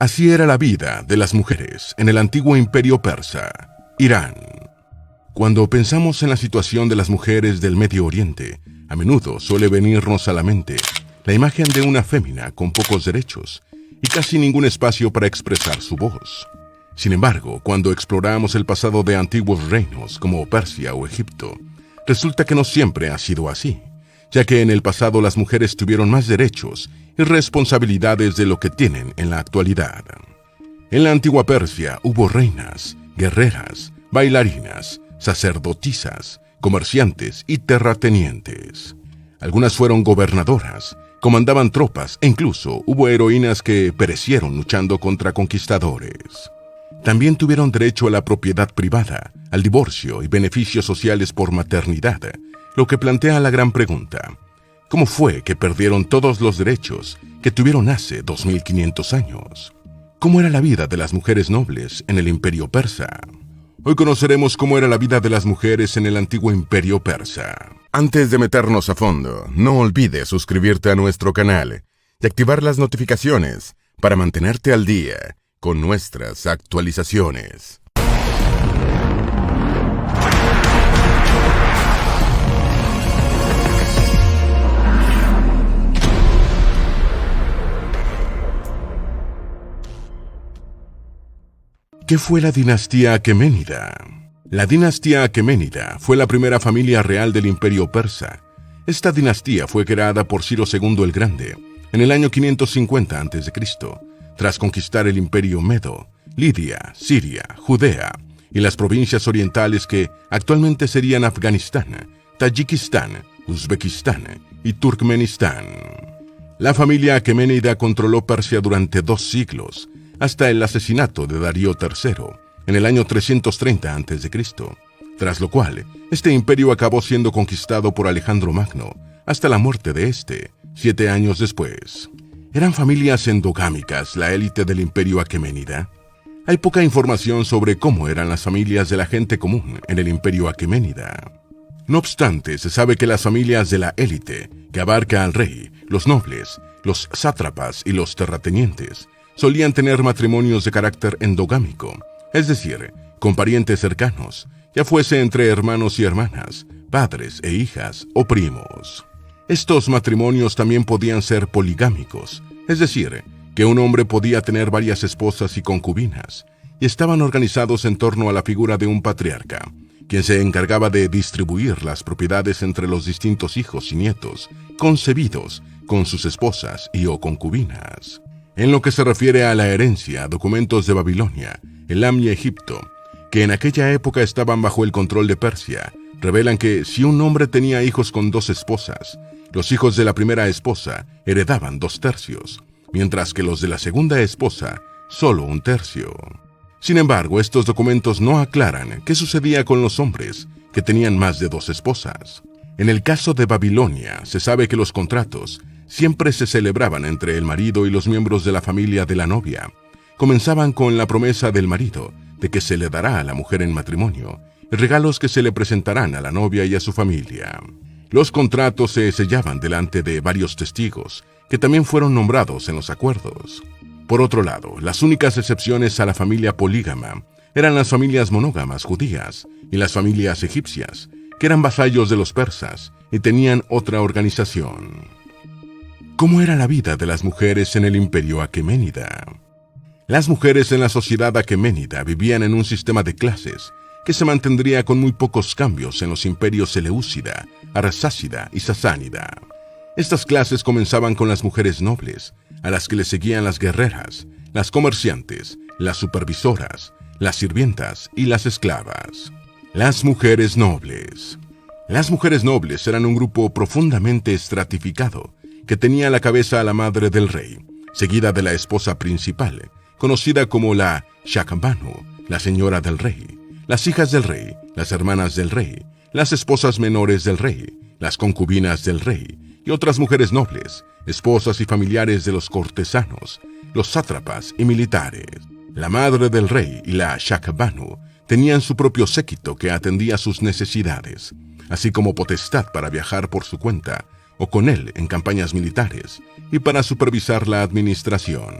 Así era la vida de las mujeres en el antiguo imperio persa, Irán. Cuando pensamos en la situación de las mujeres del Medio Oriente, a menudo suele venirnos a la mente la imagen de una fémina con pocos derechos y casi ningún espacio para expresar su voz. Sin embargo, cuando exploramos el pasado de antiguos reinos como Persia o Egipto, resulta que no siempre ha sido así, ya que en el pasado las mujeres tuvieron más derechos y responsabilidades de lo que tienen en la actualidad. En la antigua Persia hubo reinas, guerreras, bailarinas, sacerdotisas, comerciantes y terratenientes. Algunas fueron gobernadoras, comandaban tropas e incluso hubo heroínas que perecieron luchando contra conquistadores. También tuvieron derecho a la propiedad privada, al divorcio y beneficios sociales por maternidad, lo que plantea la gran pregunta: ¿cómo fue que perdieron todos los derechos que tuvieron hace 2500 años? ¿Cómo era la vida de las mujeres nobles en el imperio persa? Hoy conoceremos cómo era la vida de las mujeres en el antiguo imperio persa. Antes de meternos a fondo, no olvides suscribirte a nuestro canal y activar las notificaciones para mantenerte al día con nuestras actualizaciones. ¿Qué fue la dinastía aqueménida? La dinastía aqueménida fue la primera familia real del imperio persa. Esta dinastía fue creada por Ciro II el Grande en el año 550 a.C., tras conquistar el imperio medo, Lidia, Siria, Judea y las provincias orientales que actualmente serían Afganistán, Tayikistán, Uzbekistán y Turkmenistán. La familia aqueménida controló Persia durante 2 siglos, hasta el asesinato de Darío III en el año 330 a.C., tras lo cual este imperio acabó siendo conquistado por Alejandro Magno hasta la muerte de este, 7 años después. ¿Eran familias endogámicas la élite del imperio aqueménida? Hay poca información sobre cómo eran las familias de la gente común en el imperio aqueménida. No obstante, se sabe que las familias de la élite, que abarca al rey, los nobles, los sátrapas y los terratenientes, solían tener matrimonios de carácter endogámico, es decir, con parientes cercanos, ya fuese entre hermanos y hermanas, padres e hijas o primos. Estos matrimonios también podían ser poligámicos, es decir, que un hombre podía tener varias esposas y concubinas, y estaban organizados en torno a la figura de un patriarca, quien se encargaba de distribuir las propiedades entre los distintos hijos y nietos concebidos con sus esposas y o concubinas. En lo que se refiere a la herencia, documentos de Babilonia, Elam y Egipto, que en aquella época estaban bajo el control de Persia, revelan que si un hombre tenía hijos con 2 esposas, los hijos de la primera esposa heredaban 2/3, mientras que los de la segunda esposa solo 1/3. Sin embargo, estos documentos no aclaran qué sucedía con los hombres que tenían más de 2 esposas. En el caso de Babilonia, se sabe que los contratos siempre se celebraban entre el marido y los miembros de la familia de la novia. Comenzaban con la promesa del marido de que se le dará a la mujer en matrimonio y regalos que se le presentarán a la novia y a su familia. Los contratos se sellaban delante de varios testigos, que también fueron nombrados en los acuerdos. Por otro lado, las únicas excepciones a la familia polígama eran las familias monógamas judías y las familias egipcias, que eran vasallos de los persas y tenían otra organización. ¿Cómo era la vida de las mujeres en el imperio aqueménida? Las mujeres en la sociedad aqueménida vivían en un sistema de clases que se mantendría con muy pocos cambios en los imperios Seleucida, Arsácida y Sasánida. Estas clases comenzaban con las mujeres nobles, a las que le seguían las guerreras, las comerciantes, las supervisoras, las sirvientas y las esclavas. Las mujeres nobles. Las mujeres nobles eran un grupo profundamente estratificado que tenía a la cabeza a la madre del rey, seguida de la esposa principal, conocida como la Shakbanu, la señora del rey, las hijas del rey, las hermanas del rey, las esposas menores del rey, las concubinas del rey y otras mujeres nobles, esposas y familiares de los cortesanos, los sátrapas y militares. La madre del rey y la Shakbanu tenían su propio séquito que atendía sus necesidades, así como potestad para viajar por su cuenta o con él en campañas militares y para supervisar la administración.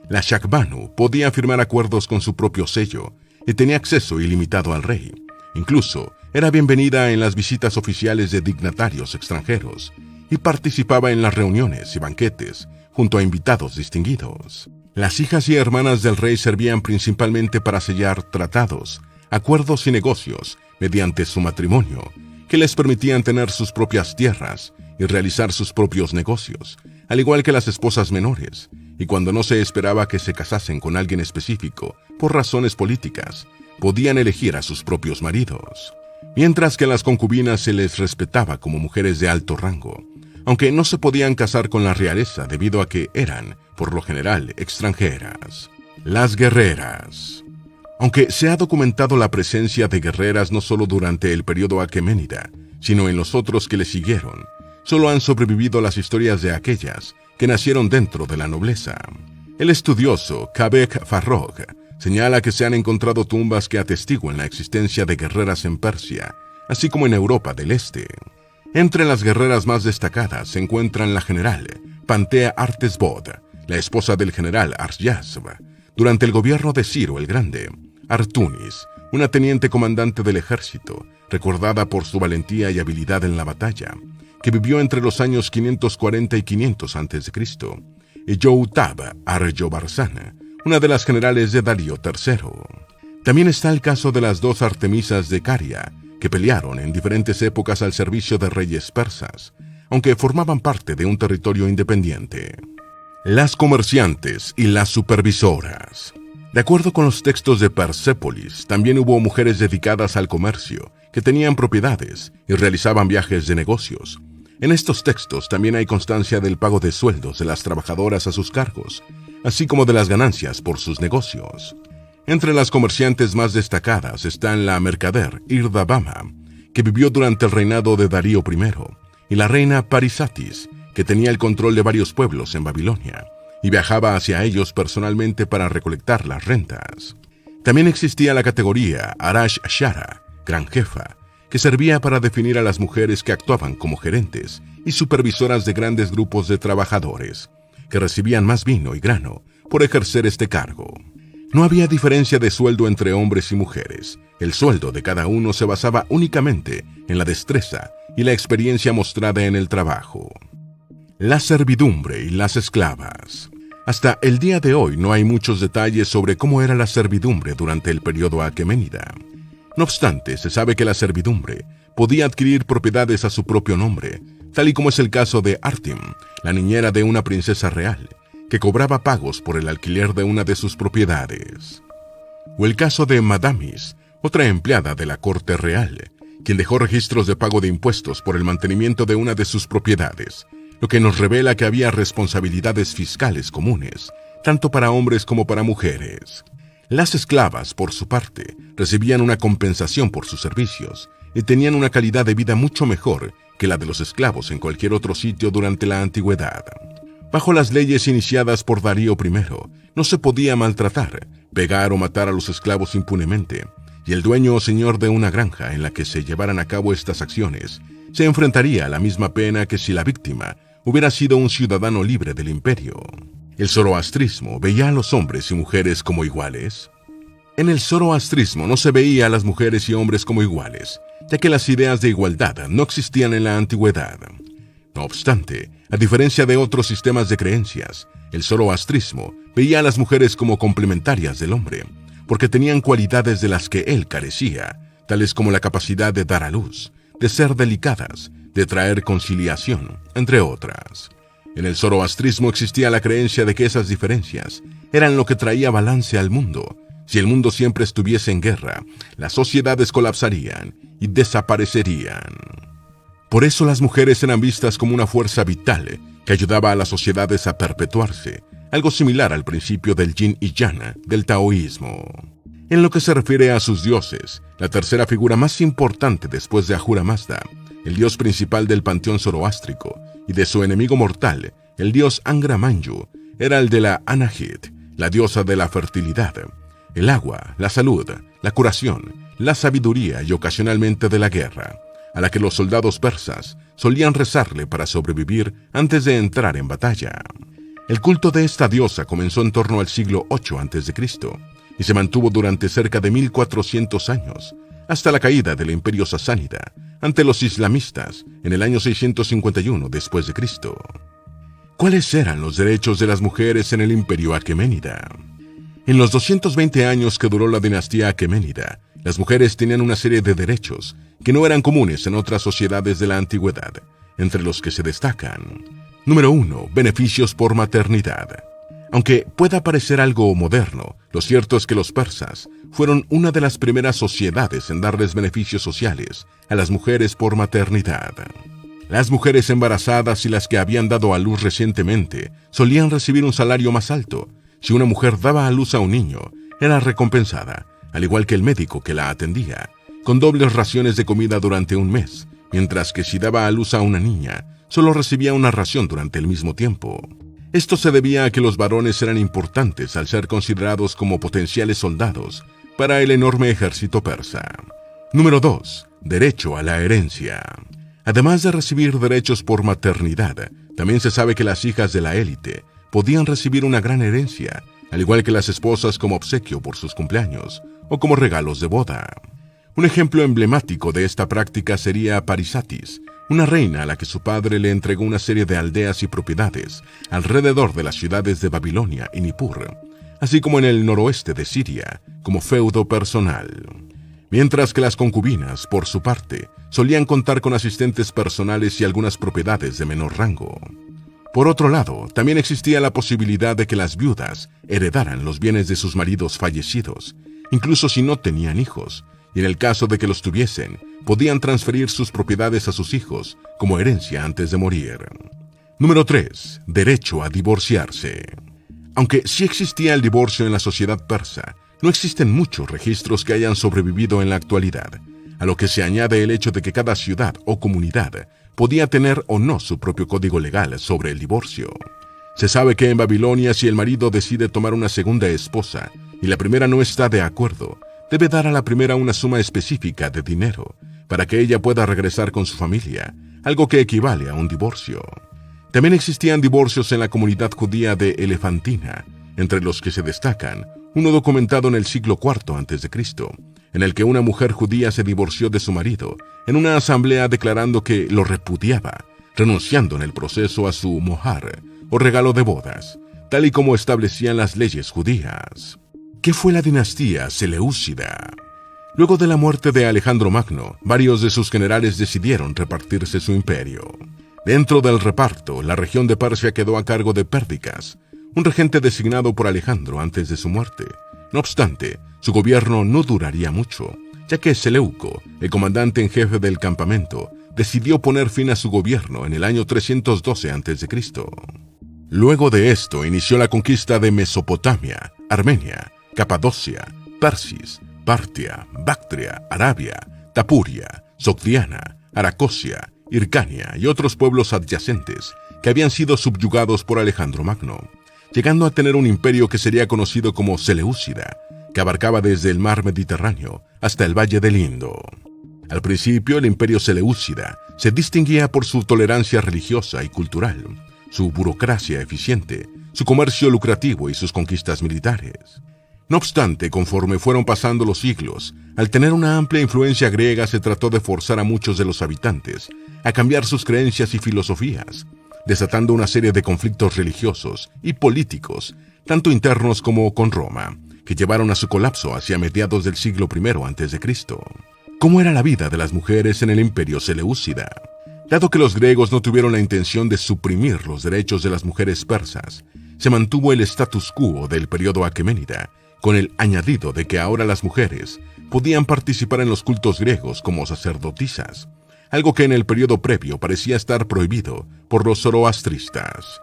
La Shakbanu podía firmar acuerdos con su propio sello y tenía acceso ilimitado al rey. Incluso era bienvenida en las visitas oficiales de dignatarios extranjeros y participaba en las reuniones y banquetes junto a invitados distinguidos. Las hijas y hermanas del rey servían principalmente para sellar tratados, acuerdos y negocios mediante su matrimonio, que les permitían tener sus propias tierras y realizar sus propios negocios, al igual que las esposas menores, y cuando no se esperaba que se casasen con alguien específico por razones políticas, podían elegir a sus propios maridos. Mientras que a las concubinas se les respetaba como mujeres de alto rango, aunque no se podían casar con la realeza debido a que eran, por lo general, extranjeras. Las guerreras. Aunque se ha documentado la presencia de guerreras no solo durante el periodo aqueménida, sino en los otros que le siguieron, solo han sobrevivido las historias de aquellas que nacieron dentro de la nobleza. El estudioso Kabek Farrokh señala que se han encontrado tumbas que atestiguan la existencia de guerreras en Persia, así como en Europa del Este. Entre las guerreras más destacadas se encuentran la general Pantea Artesbod, la esposa del general Aryazv, durante el gobierno de Ciro el Grande; Artunis, una teniente comandante del ejército, recordada por su valentía y habilidad en la batalla, que vivió entre los años 540 y 500 a.C., y Joutab Aryobarsan, una de las generales de Darío III. También está el caso de las dos Artemisas de Caria, que pelearon en diferentes épocas al servicio de reyes persas, aunque formaban parte de un territorio independiente. Las comerciantes y las supervisoras. De acuerdo con los textos de Persépolis, también hubo mujeres dedicadas al comercio, que tenían propiedades y realizaban viajes de negocios. En estos textos también hay constancia del pago de sueldos de las trabajadoras a sus cargos, así como de las ganancias por sus negocios. Entre las comerciantes más destacadas están la mercader Irdabama, que vivió durante el reinado de Darío I, y la reina Parisatis, que tenía el control de varios pueblos en Babilonia, y viajaba hacia ellos personalmente para recolectar las rentas. También existía la categoría Arash Shara, gran jefa, que servía para definir a las mujeres que actuaban como gerentes y supervisoras de grandes grupos de trabajadores, que recibían más vino y grano por ejercer este cargo. No había diferencia de sueldo entre hombres y mujeres. El sueldo de cada uno se basaba únicamente en la destreza y la experiencia mostrada en el trabajo. La servidumbre y las esclavas. Hasta el día de hoy no hay muchos detalles sobre cómo era la servidumbre durante el periodo aqueménida. No obstante, se sabe que la servidumbre podía adquirir propiedades a su propio nombre, tal y como es el caso de Artim, la niñera de una princesa real, que cobraba pagos por el alquiler de una de sus propiedades. O el caso de Madamis, otra empleada de la corte real, quien dejó registros de pago de impuestos por el mantenimiento de una de sus propiedades, lo que nos revela que había responsabilidades fiscales comunes, tanto para hombres como para mujeres. Las esclavas, por su parte, recibían una compensación por sus servicios y tenían una calidad de vida mucho mejor que la de los esclavos en cualquier otro sitio durante la antigüedad. Bajo las leyes iniciadas por Darío I, no se podía maltratar, pegar o matar a los esclavos impunemente, y el dueño o señor de una granja en la que se llevaran a cabo estas acciones se enfrentaría a la misma pena que si la víctima hubiera sido un ciudadano libre del imperio. ¿El zoroastrismo veía a los hombres y mujeres como iguales? En el zoroastrismo no se veía a las mujeres y hombres como iguales, ya que las ideas de igualdad no existían en la antigüedad. No obstante, a diferencia de otros sistemas de creencias, el zoroastrismo veía a las mujeres como complementarias del hombre, porque tenían cualidades de las que él carecía, tales como la capacidad de dar a luz, de ser delicadas, de traer conciliación, entre otras. En el zoroastrismo existía la creencia de que esas diferencias eran lo que traía balance al mundo. Si el mundo siempre estuviese en guerra, las sociedades colapsarían y desaparecerían. Por eso las mujeres eran vistas como una fuerza vital que ayudaba a las sociedades a perpetuarse, algo similar al principio del yin y yang del taoísmo. En lo que se refiere a sus dioses, la tercera figura más importante después de Ahura Mazda, el dios principal del panteón zoroástrico, y de su enemigo mortal, el dios Angra Mainyu, era el de la Anahit, la diosa de la fertilidad, el agua, la salud, la curación, la sabiduría y ocasionalmente de la guerra, a la que los soldados persas solían rezarle para sobrevivir antes de entrar en batalla. El culto de esta diosa comenzó en torno al siglo VIII a.C. y se mantuvo durante cerca de 1400 años, hasta la caída del Imperio Sasánida ante los islamistas en el año 651 después de Cristo. ¿Cuáles eran los derechos de las mujeres en el Imperio Aqueménida? En los 220 años que duró la dinastía aqueménida, las mujeres tenían una serie de derechos que no eran comunes en otras sociedades de la antigüedad, entre los que se destacan: Número 1. Beneficios por maternidad. Aunque pueda parecer algo moderno, lo cierto es que los persas fueron una de las primeras sociedades en darles beneficios sociales a las mujeres por maternidad. Las mujeres embarazadas y las que habían dado a luz recientemente solían recibir un salario más alto. Si una mujer daba a luz a un niño, era recompensada, al igual que el médico que la atendía, con dobles raciones de comida durante un mes, mientras que si daba a luz a una niña, solo recibía una ración durante el mismo tiempo. Esto se debía a que los varones eran importantes al ser considerados como potenciales soldados para el enorme ejército persa. Número 2. Derecho a la herencia. Además de recibir derechos por maternidad, también se sabe que las hijas de la élite podían recibir una gran herencia, al igual que las esposas como obsequio por sus cumpleaños o como regalos de boda. Un ejemplo emblemático de esta práctica sería Parysatis, una reina a la que su padre le entregó una serie de aldeas y propiedades alrededor de las ciudades de Babilonia y Nippur, así como en el noroeste de Siria, como feudo personal. Mientras que las concubinas, por su parte, solían contar con asistentes personales y algunas propiedades de menor rango. Por otro lado, también existía la posibilidad de que las viudas heredaran los bienes de sus maridos fallecidos, incluso si no tenían hijos, y en el caso de que los tuviesen, podían transferir sus propiedades a sus hijos como herencia antes de morir. Número 3. Derecho a divorciarse. Aunque sí existía el divorcio en la sociedad persa, no existen muchos registros que hayan sobrevivido en la actualidad, a lo que se añade el hecho de que cada ciudad o comunidad podía tener o no su propio código legal sobre el divorcio. Se sabe que en Babilonia, si el marido decide tomar una segunda esposa y la primera no está de acuerdo, debe dar a la primera una suma específica de dinero para que ella pueda regresar con su familia, algo que equivale a un divorcio. También existían divorcios en la comunidad judía de Elefantina, entre los que se destacan uno documentado en el siglo IV a.C., en el que una mujer judía se divorció de su marido en una asamblea declarando que lo repudiaba, renunciando en el proceso a su mohar, o regalo de bodas, tal y como establecían las leyes judías. ¿Qué fue la dinastía Seleucida? Luego de la muerte de Alejandro Magno, varios de sus generales decidieron repartirse su imperio. Dentro del reparto, la región de Persia quedó a cargo de Pérdicas, un regente designado por Alejandro antes de su muerte. No obstante, su gobierno no duraría mucho, ya que Seleuco, el comandante en jefe del campamento, decidió poner fin a su gobierno en el año 312 a.C. Luego de esto inició la conquista de Mesopotamia, Armenia, Capadocia, Persis, Partia, Bactria, Arabia, Tapuria, Sogdiana, Aracosia, Hircania y otros pueblos adyacentes que habían sido subyugados por Alejandro Magno, llegando a tener un imperio que sería conocido como Seleucida, que abarcaba desde el mar Mediterráneo hasta el valle del Indo. Al principio, el imperio Seleucida se distinguía por su tolerancia religiosa y cultural, su burocracia eficiente, su comercio lucrativo y sus conquistas militares. No obstante, conforme fueron pasando los siglos, al tener una amplia influencia griega se trató de forzar a muchos de los habitantes a cambiar sus creencias y filosofías, desatando una serie de conflictos religiosos y políticos, tanto internos como con Roma, que llevaron a su colapso hacia mediados del siglo I a.C. ¿Cómo era la vida de las mujeres en el imperio Seleucida? Dado que los griegos no tuvieron la intención de suprimir los derechos de las mujeres persas, se mantuvo el status quo del periodo aqueménida, con el añadido de que ahora las mujeres podían participar en los cultos griegos como sacerdotisas, algo que en el periodo previo parecía estar prohibido por los zoroastristas.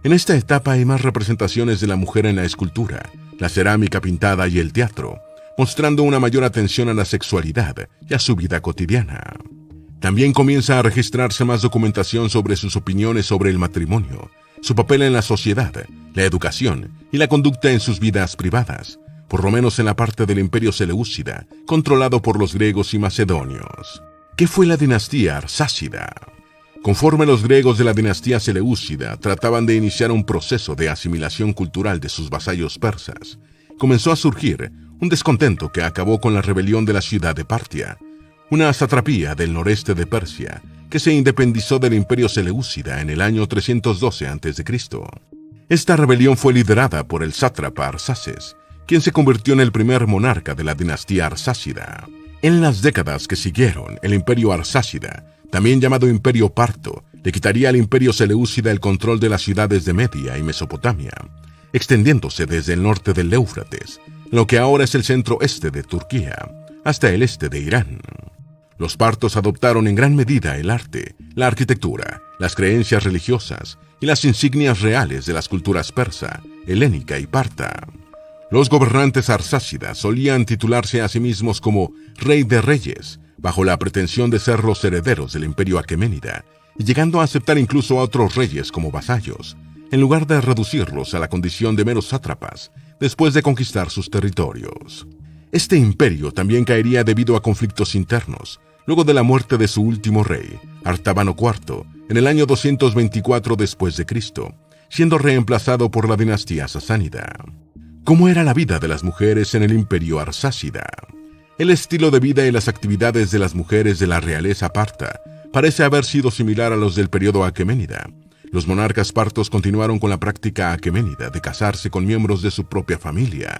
En esta etapa hay más representaciones de la mujer en la escultura, la cerámica pintada y el teatro, mostrando una mayor atención a la sexualidad y a su vida cotidiana. También comienza a registrarse más documentación sobre sus opiniones sobre el matrimonio, su papel en la sociedad, la educación y la conducta en sus vidas privadas, por lo menos en la parte del imperio Seleucida, controlado por los griegos y macedonios. ¿Qué fue la dinastía Arsásida? Conforme los griegos de la dinastía Seleucida trataban de iniciar un proceso de asimilación cultural de sus vasallos persas, comenzó a surgir un descontento que acabó con la rebelión de la ciudad de Partia, una satrapía del noreste de Persia que se independizó del imperio Seleucida en el año 312 a.C. Esta rebelión fue liderada por el sátrapa Arsaces, quien se convirtió en el primer monarca de la dinastía arsácida. En las décadas que siguieron, el imperio arsácida, también llamado Imperio Parto, le quitaría al imperio Seleucida el control de las ciudades de Media y Mesopotamia, extendiéndose desde el norte del Éufrates, lo que ahora es el centro-este de Turquía, hasta el este de Irán. Los partos adoptaron en gran medida el arte, la arquitectura, las creencias religiosas y las insignias reales de las culturas persa, helénica y parta. Los gobernantes arsácidas solían titularse a sí mismos como Rey de Reyes, bajo la pretensión de ser los herederos del imperio aqueménida, y llegando a aceptar incluso a otros reyes como vasallos, en lugar de reducirlos a la condición de meros sátrapas después de conquistar sus territorios. Este imperio también caería debido a conflictos internos, luego de la muerte de su último rey, Artabano IV, en el año 224 después de Cristo, siendo reemplazado por la dinastía sasánida. ¿Cómo era la vida de las mujeres en el imperio arsácida? El estilo de vida y las actividades de las mujeres de la realeza parta parece haber sido similar a los del periodo aqueménida. Los monarcas partos continuaron con la práctica aqueménida de casarse con miembros de su propia familia.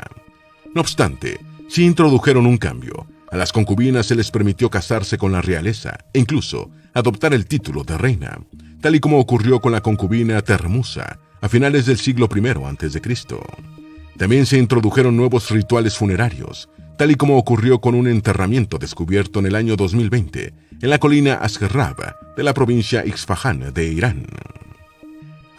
No obstante, sí introdujeron un cambio. A las concubinas se les permitió casarse con la realeza e incluso adoptar el título de reina, tal y como ocurrió con la concubina Termusa a finales del siglo I a.C. También se introdujeron nuevos rituales funerarios, tal y como ocurrió con un enterramiento descubierto en el año 2020 en la colina Asgerrab de la provincia Isfahán de Irán.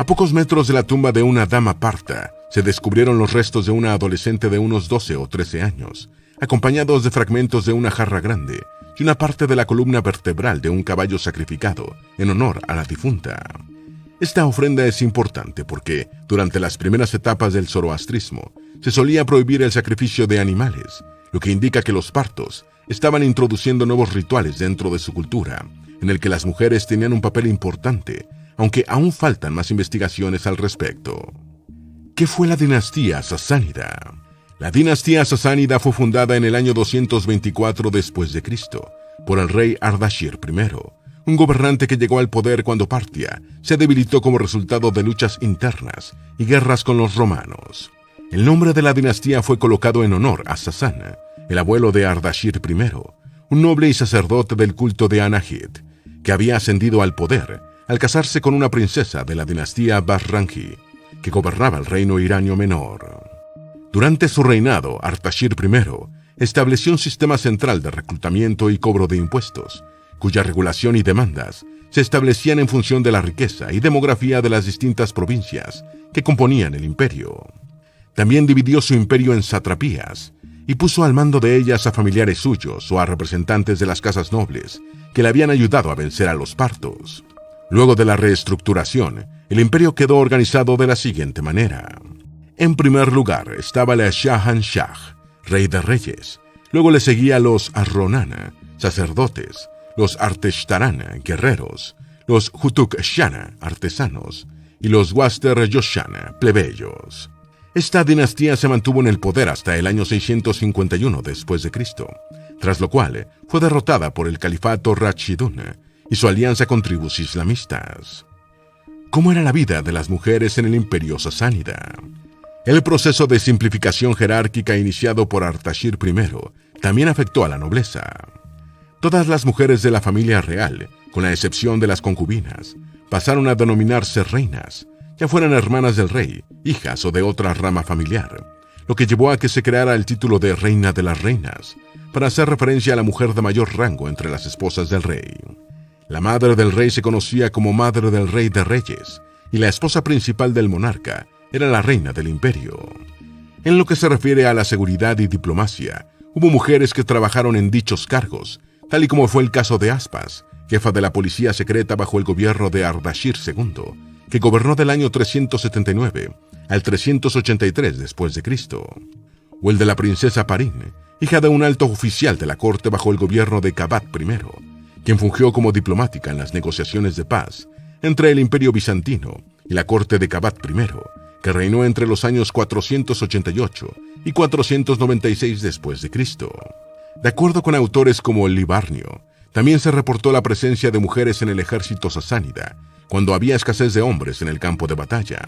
A pocos metros de la tumba de una dama parta, se descubrieron los restos de una adolescente de unos 12 o 13 años, acompañados de fragmentos de una jarra grande y una parte de la columna vertebral de un caballo sacrificado en honor a la difunta. Esta ofrenda es importante porque, durante las primeras etapas del zoroastrismo, se solía prohibir el sacrificio de animales, lo que indica que los partos estaban introduciendo nuevos rituales dentro de su cultura, en el que las mujeres tenían un papel importante, aunque aún faltan más investigaciones al respecto. ¿Qué fue la dinastía sasánida? La dinastía sasánida fue fundada en el año 224 después de Cristo por el rey Ardashir I, un gobernante que llegó al poder cuando Partia se debilitó como resultado de luchas internas y guerras con los romanos. El nombre de la dinastía fue colocado en honor a Sasana, el abuelo de Ardashir I, un noble y sacerdote del culto de Anahit, que había ascendido al poder al casarse con una princesa de la dinastía Barrangi, que gobernaba el reino iranio menor. Durante su reinado, Ardashir I estableció un sistema central de reclutamiento y cobro de impuestos, cuya regulación y demandas se establecían en función de la riqueza y demografía de las distintas provincias que componían el imperio. También dividió su imperio en satrapías y puso al mando de ellas a familiares suyos o a representantes de las casas nobles que le habían ayudado a vencer a los partos. Luego de la reestructuración, el imperio quedó organizado de la siguiente manera. En primer lugar estaba el Shahanshah, rey de reyes. Luego le seguía los Arronana, sacerdotes, los Arteshtarana, guerreros, los Hutuk-Shana, artesanos, y los Waster-Yoshana, plebeyos. Esta dinastía se mantuvo en el poder hasta el año 651 después de Cristo, tras lo cual fue derrotada por el califato Rashidun y su alianza con tribus islamistas. ¿Cómo era la vida de las mujeres en el imperio sasánida? El proceso de simplificación jerárquica iniciado por Ardashir I también afectó a la nobleza. Todas las mujeres de la familia real, con la excepción de las concubinas, pasaron a denominarse reinas, ya fueran hermanas del rey, hijas o de otra rama familiar, lo que llevó a que se creara el título de Reina de las Reinas, para hacer referencia a la mujer de mayor rango entre las esposas del rey. La madre del rey se conocía como Madre del Rey de Reyes, y la esposa principal del monarca era la reina del imperio. En lo que se refiere a la seguridad y diplomacia, hubo mujeres que trabajaron en dichos cargos, tal y como fue el caso de Aspas, jefa de la policía secreta bajo el gobierno de Ardashir II, que gobernó del año 379 al 383 después de Cristo, o el de la princesa Parin, hija de un alto oficial de la corte bajo el gobierno de Qabat I, quien fungió como diplomática en las negociaciones de paz entre el Imperio Bizantino y la corte de Cabat I, que reinó entre los años 488 y 496 después de Cristo. De acuerdo con autores como Libarnio, también se reportó la presencia de mujeres en el ejército sasánida, cuando había escasez de hombres en el campo de batalla.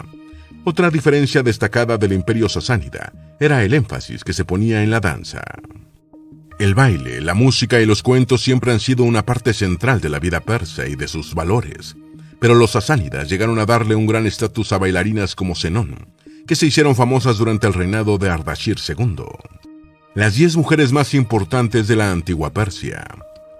Otra diferencia destacada del Imperio sasánida era el énfasis que se ponía en la danza. El baile, la música y los cuentos siempre han sido una parte central de la vida persa y de sus valores, pero los sasánidas llegaron a darle un gran estatus a bailarinas como Zenón, que se hicieron famosas durante el reinado de Ardashir II. Las 10 mujeres más importantes de la antigua Persia.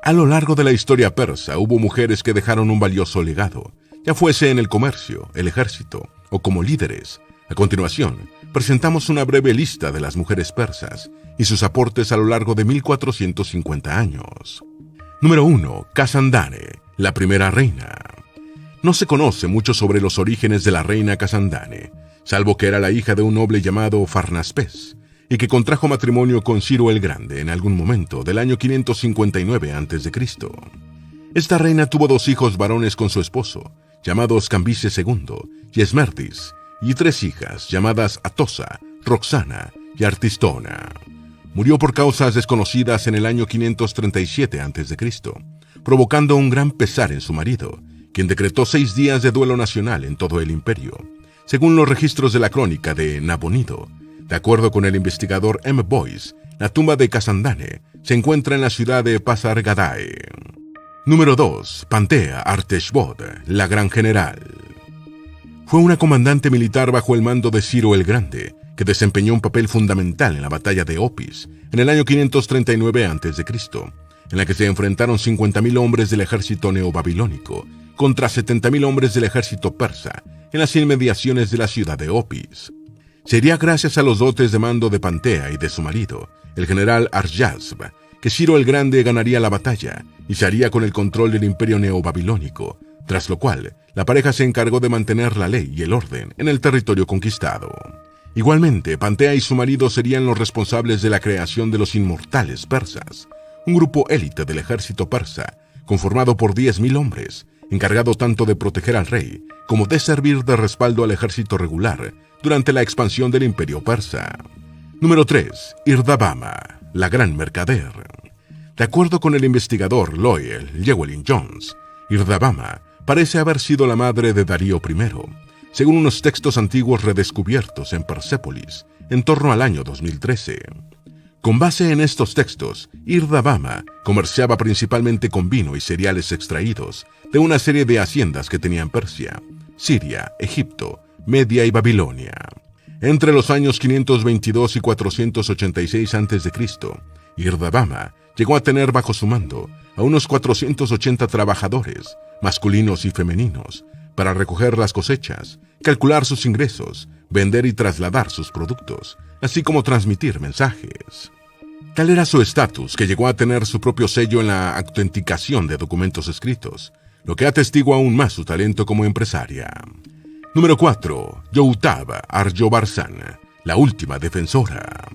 A lo largo de la historia persa hubo mujeres que dejaron un valioso legado, ya fuese en el comercio, el ejército o como líderes. A continuación, presentamos una breve lista de las mujeres persas y sus aportes a lo largo de 1450 años. Número 1. Casandane, la primera reina. No se conoce mucho sobre los orígenes de la reina Casandane, salvo que era la hija de un noble llamado Farnaspés, y que contrajo matrimonio con Ciro el Grande en algún momento del año 559 a.C. Esta reina tuvo 2 hijos varones con su esposo, llamados Cambises II y Esmerdis, y 3 hijas, llamadas Atosa, Roxana y Artistona. Murió por causas desconocidas en el año 537 a.C., provocando un gran pesar en su marido, quien decretó 6 días de duelo nacional en todo el imperio, según los registros de la crónica de Nabonido. De acuerdo con el investigador M. Boyce, la tumba de Casandane se encuentra en la ciudad de Pasargadae. Número 2. Pantea Arteshbod, la gran general. Fue una comandante militar bajo el mando de Ciro el Grande, que desempeñó un papel fundamental en la batalla de Opis en el año 539 a.C., en la que se enfrentaron 50.000 hombres del ejército neobabilónico contra 70.000 hombres del ejército persa en las inmediaciones de la ciudad de Opis. Sería gracias a los dotes de mando de Pantea y de su marido, el general Arjasb, que Ciro el Grande ganaría la batalla y se haría con el control del imperio neobabilónico, tras lo cual la pareja se encargó de mantener la ley y el orden en el territorio conquistado. Igualmente, Pantea y su marido serían los responsables de la creación de los Inmortales persas, un grupo élite del ejército persa, conformado por 10.000 hombres, encargado tanto de proteger al rey como de servir de respaldo al ejército regular durante la expansión del imperio persa. Número 3. Irdabama, la gran mercader. De acuerdo con el investigador Loyal Llewellyn Jones, Irdabama parece haber sido la madre de Darío I, según unos textos antiguos redescubiertos en Persépolis en torno al año 2013. Con base en estos textos, Irdabama comerciaba principalmente con vino y cereales extraídos de una serie de haciendas que tenía en Persia, Siria, Egipto, Media y Babilonia. Entre los años 522 y 486 a.C., Irdabama llegó a tener bajo su mando a unos 480 trabajadores, masculinos y femeninos, para recoger las cosechas, calcular sus ingresos, vender y trasladar sus productos, así como transmitir mensajes. Tal era su estatus que llegó a tener su propio sello en la autenticación de documentos escritos, lo que atestigua aún más su talento como empresaria. Número 4. Youtab Arjobarsan, la última defensora.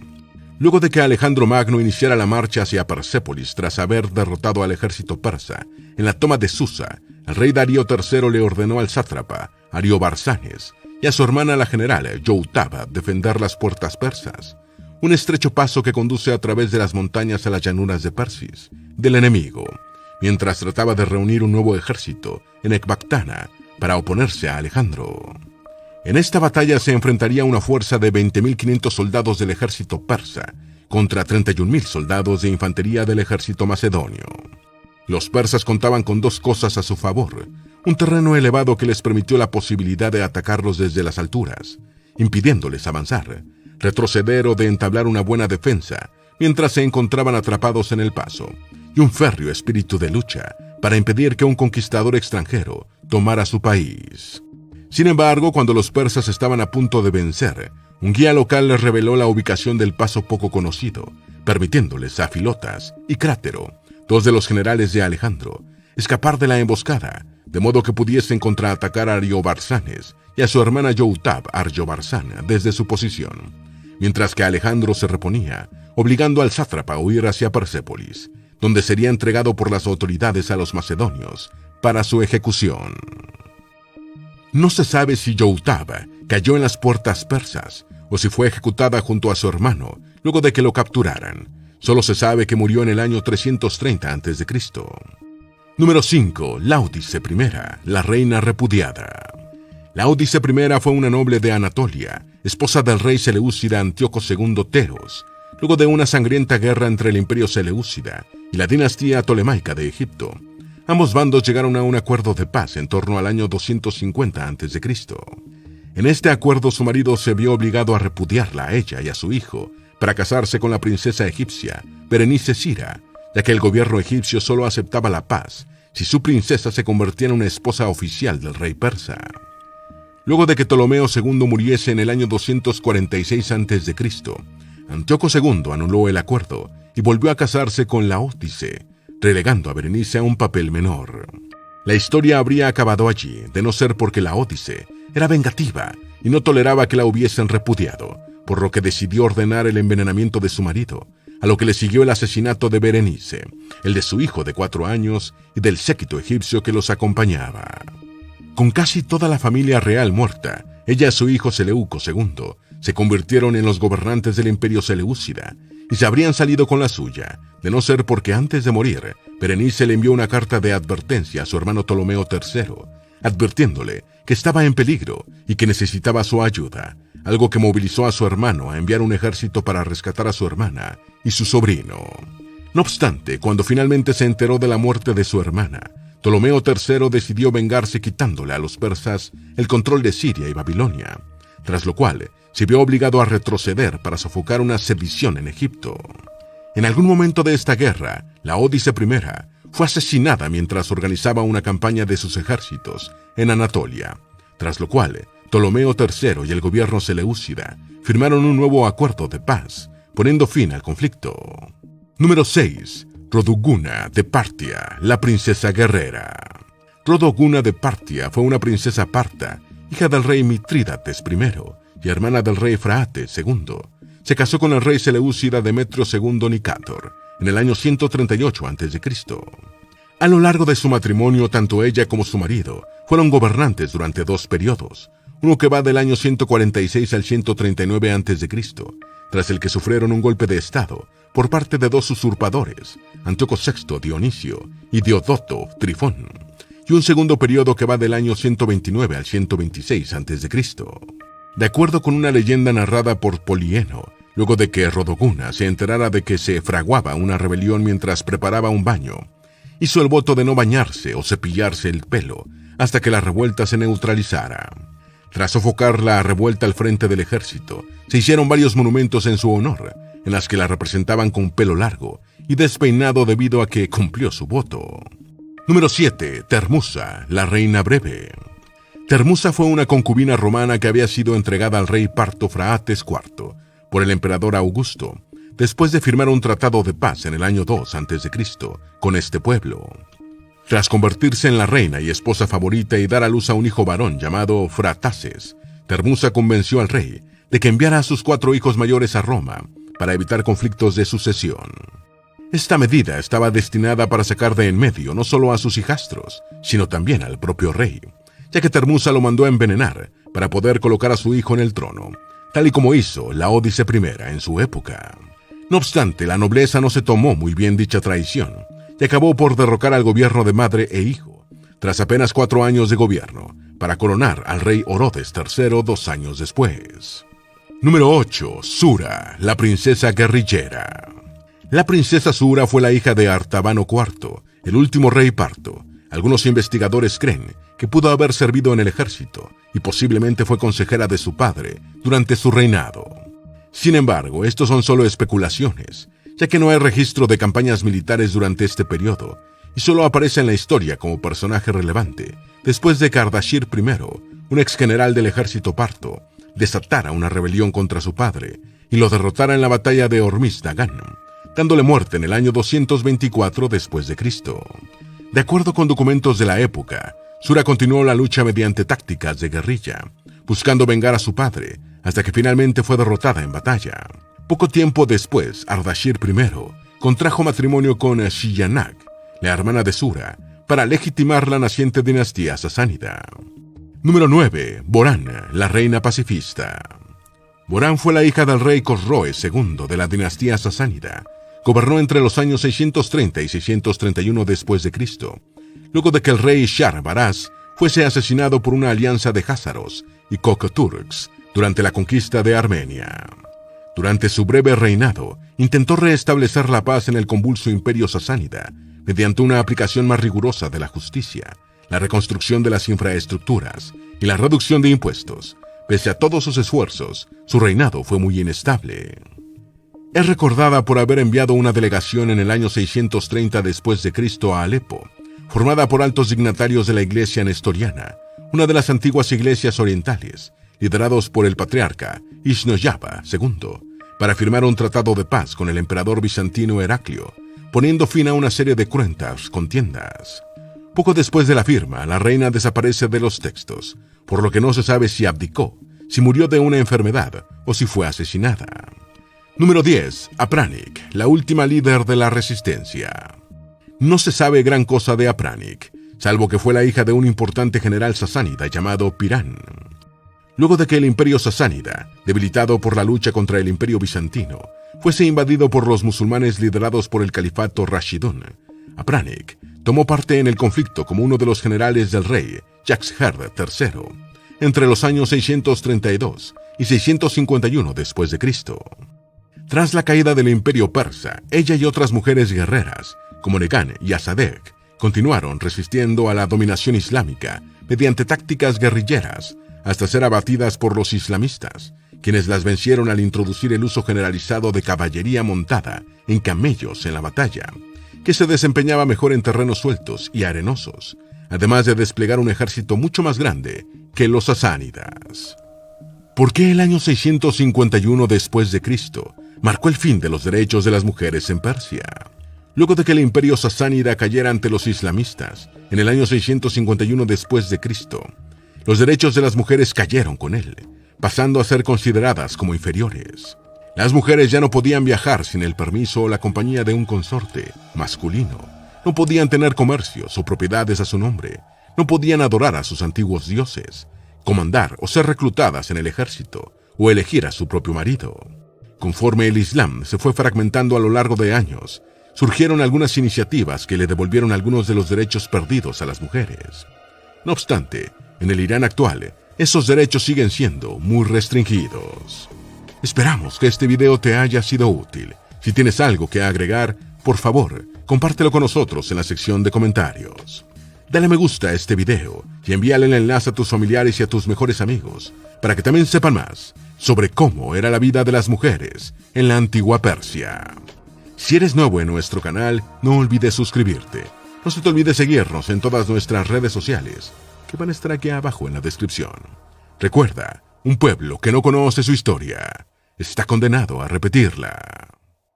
Luego de que Alejandro Magno iniciara la marcha hacia Persépolis tras haber derrotado al ejército persa en la toma de Susa, el rey Darío III le ordenó al sátrapa Ariobarzanes y a su hermana la general Youtab defender las puertas persas, un estrecho paso que conduce a través de las montañas a las llanuras de Persis, del enemigo, mientras trataba de reunir un nuevo ejército en Ecbatana para oponerse a Alejandro. En esta batalla se enfrentaría una fuerza de 20.500 soldados del ejército persa contra 31.000 soldados de infantería del ejército macedonio. Los persas contaban con 2 cosas a su favor: un terreno elevado que les permitió la posibilidad de atacarlos desde las alturas, impidiéndoles avanzar, retroceder o de entablar una buena defensa mientras se encontraban atrapados en el paso, y un férreo espíritu de lucha para impedir que un conquistador extranjero tomara su país. Sin embargo, cuando los persas estaban a punto de vencer, un guía local les reveló la ubicación del paso poco conocido, permitiéndoles a Filotas y Crátero, 2 de los generales de Alejandro, escapar de la emboscada, de modo que pudiesen contraatacar a Ariobarzanes y a su hermana Youtab Arjobarsan desde su posición, mientras que Alejandro se reponía, obligando al sátrapa a huir hacia Persépolis, donde sería entregado por las autoridades a los macedonios para su ejecución. No se sabe si Youtaba cayó en las puertas persas o si fue ejecutada junto a su hermano luego de que lo capturaran. Solo se sabe que murió en el año 330 a.C. Número 5. Laodice I, la reina repudiada. Laodice I fue una noble de Anatolia, esposa del rey Seleucida Antíoco II Teros, luego de una sangrienta guerra entre el imperio Seleucida y la dinastía tolemaica de Egipto. Ambos bandos llegaron a un acuerdo de paz en torno al año 250 a.C. En este acuerdo su marido se vio obligado a repudiarla a ella y a su hijo para casarse con la princesa egipcia Berenice Sira, ya que el gobierno egipcio solo aceptaba la paz si su princesa se convertía en una esposa oficial del rey persa. Luego de que Ptolomeo II muriese en el año 246 a.C., Antíoco II anuló el acuerdo y volvió a casarse con Laodice, relegando a Berenice a un papel menor. La historia habría acabado allí, de no ser porque Laodice era vengativa y no toleraba que la hubiesen repudiado, por lo que decidió ordenar el envenenamiento de su marido, a lo que le siguió el asesinato de Berenice, el de su hijo de 4 años y del séquito egipcio que los acompañaba. Con casi toda la familia real muerta, ella y su hijo Seleuco II se convirtieron en los gobernantes del imperio Seleucida y se habrían salido con la suya, de no ser porque antes de morir, Berenice le envió una carta de advertencia a su hermano Ptolomeo III, advirtiéndole que estaba en peligro y que necesitaba su ayuda, algo que movilizó a su hermano a enviar un ejército para rescatar a su hermana y su sobrino. No obstante, cuando finalmente se enteró de la muerte de su hermana, Ptolomeo III decidió vengarse quitándole a los persas el control de Siria y Babilonia, tras lo cual se vio obligado a retroceder para sofocar una sedición en Egipto. En algún momento de esta guerra, Laodice I fue asesinada mientras organizaba una campaña de sus ejércitos en Anatolia, tras lo cual Ptolomeo III y el gobierno seleucida firmaron un nuevo acuerdo de paz, poniendo fin al conflicto. Número 6. Rodoguna de Partia, la princesa guerrera. Rodoguna de Partia fue una princesa parta, hija del rey Mitrídates I y hermana del rey Fraates II. Se casó con el rey seleucida Demetrio II Nicátor en el año 138 a.C. A lo largo de su matrimonio, tanto ella como su marido fueron gobernantes durante 2 periodos, uno que va del año 146 al 139 a.C., tras el que sufrieron un golpe de estado por parte de 2 usurpadores, Antíoco VI Dionisio y Diodoto Trifón, y un segundo periodo que va del año 129 al 126 a.C. De acuerdo con una leyenda narrada por Polieno, luego de que Rodoguna se enterara de que se fraguaba una rebelión mientras preparaba un baño, hizo el voto de no bañarse o cepillarse el pelo hasta que la revuelta se neutralizara. Tras sofocar la revuelta al frente del ejército, se hicieron varios monumentos en su honor, en las que la representaban con pelo largo y despeinado debido a que cumplió su voto. Número 7. Termusa, la reina breve. Termusa fue una concubina romana que había sido entregada al rey parto Fraates IV por el emperador Augusto, después de firmar un tratado de paz en el año 2 a.C. con este pueblo. Tras convertirse en la reina y esposa favorita y dar a luz a un hijo varón llamado Fratases, Termusa convenció al rey de que enviara a sus 4 hijos mayores a Roma para evitar conflictos de sucesión. Esta medida estaba destinada para sacar de en medio no solo a sus hijastros, sino también al propio rey, ya que Termusa lo mandó a envenenar para poder colocar a su hijo en el trono, tal y como hizo Laodice I en su época. No obstante, la nobleza no se tomó muy bien dicha traición y acabó por derrocar al gobierno de madre e hijo, tras apenas 4 años de gobierno, para coronar al rey Orodes III 2 años después. Número 8. Sura, la princesa guerrillera. La princesa Sura fue la hija de Artabano IV, el último rey parto. Algunos investigadores creen que pudo haber servido en el ejército y posiblemente fue consejera de su padre durante su reinado. Sin embargo, estos son solo especulaciones, ya que no hay registro de campañas militares durante este periodo y solo aparece en la historia como personaje relevante después de que Ardashir I, un ex general del ejército parto, desatara una rebelión contra su padre y lo derrotara en la batalla de Hormisdagan, dándole muerte en el año 224 después de Cristo. De acuerdo con documentos de la época, Sura continuó la lucha mediante tácticas de guerrilla, buscando vengar a su padre, hasta que finalmente fue derrotada en batalla. Poco tiempo después, Ardashir I contrajo matrimonio con Shilhanak, la hermana de Sura, para legitimar la naciente dinastía sasánida. Número 9. Borán, la reina pacifista. Borán fue la hija del rey Khosroes II de la dinastía sasánida. Gobernó entre los años 630 y 631 después de Cristo, luego de que el rey Shar-Baraz fuese asesinado por una alianza de jázaros y Kokturks durante la conquista de Armenia. Durante su breve reinado, intentó restablecer la paz en el convulso imperio sasánida mediante una aplicación más rigurosa de la justicia, la reconstrucción de las infraestructuras y la reducción de impuestos. Pese a todos sus esfuerzos, su reinado fue muy inestable. Es recordada por haber enviado una delegación en el año 630 después de Cristo a Alepo, formada por altos dignatarios de la iglesia nestoriana, una de las antiguas iglesias orientales, liderados por el patriarca Isnoyaba II, para firmar un tratado de paz con el emperador bizantino Heraclio, poniendo fin a una serie de cruentas contiendas. Poco después de la firma, la reina desaparece de los textos, por lo que no se sabe si abdicó, si murió de una enfermedad o si fue asesinada. Número 10. Apranik, la última líder de la resistencia. No se sabe gran cosa de Apranik, salvo que fue la hija de un importante general sasánida llamado Pirán. Luego de que el imperio sasánida, debilitado por la lucha contra el imperio bizantino, fuese invadido por los musulmanes liderados por el califato Rashidun, Apranik tomó parte en el conflicto como uno de los generales del rey Yaxherd III, entre los años 632 y 651 después de Cristo. Tras la caída del imperio persa, ella y otras mujeres guerreras, como Negan y Asadek, continuaron resistiendo a la dominación islámica mediante tácticas guerrilleras, hasta ser abatidas por los islamistas, quienes las vencieron al introducir el uso generalizado de caballería montada en camellos en la batalla, que se desempeñaba mejor en terrenos sueltos y arenosos, además de desplegar un ejército mucho más grande que los sasánidas. ¿Por qué el año 651 después de Cristo marcó el fin de los derechos de las mujeres en Persia? Luego de que el imperio sasánida cayera ante los islamistas, en el año 651 después de Cristo, los derechos de las mujeres cayeron con él, pasando a ser consideradas como inferiores. Las mujeres ya no podían viajar sin el permiso o la compañía de un consorte masculino, no podían tener comercios o propiedades a su nombre, no podían adorar a sus antiguos dioses, comandar o ser reclutadas en el ejército, o elegir a su propio marido. Conforme el Islam se fue fragmentando a lo largo de años, surgieron algunas iniciativas que le devolvieron algunos de los derechos perdidos a las mujeres. No obstante, en el Irán actual, esos derechos siguen siendo muy restringidos. Esperamos que este video te haya sido útil. Si tienes algo que agregar, por favor, compártelo con nosotros en la sección de comentarios. Dale me gusta a este video y envíale el enlace a tus familiares y a tus mejores amigos para que también sepan más sobre cómo era la vida de las mujeres en la antigua Persia. Si eres nuevo en nuestro canal, no olvides suscribirte. No se te olvide seguirnos en todas nuestras redes sociales, que van a estar aquí abajo en la descripción. Recuerda, un pueblo que no conoce su historia está condenado a repetirla.